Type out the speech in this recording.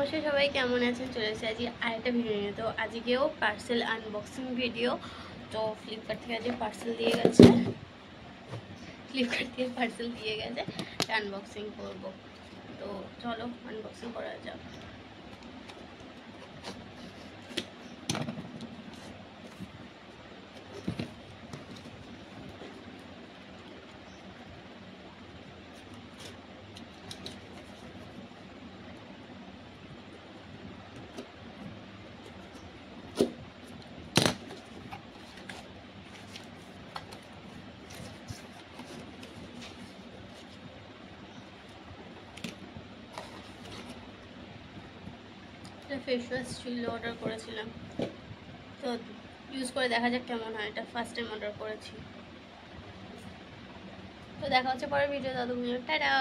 নমস্কার সবাই, কেমন আছেন? চলে এসেছি আজকে আরেকটা ভিডিও নিয়ে। তো আজকেও পার্সেল আনবক্সিং ভিডিও। তো ফ্লিপকার্ট থেকে আজকে পার্সেল দিয়ে গেছে, আনবক্সিং করব। তো চলো আনবক্সিং করা যাক। ফেস ওয়াশ ছিল, অর্ডার করেছিলাম। তো ইউজ করে দেখা যাক কেমন হয়। এটা ফার্স্ট টাইম অর্ডার করেছি। তো দেখা হচ্ছে পরের ভিডিও। দাদু টাটা।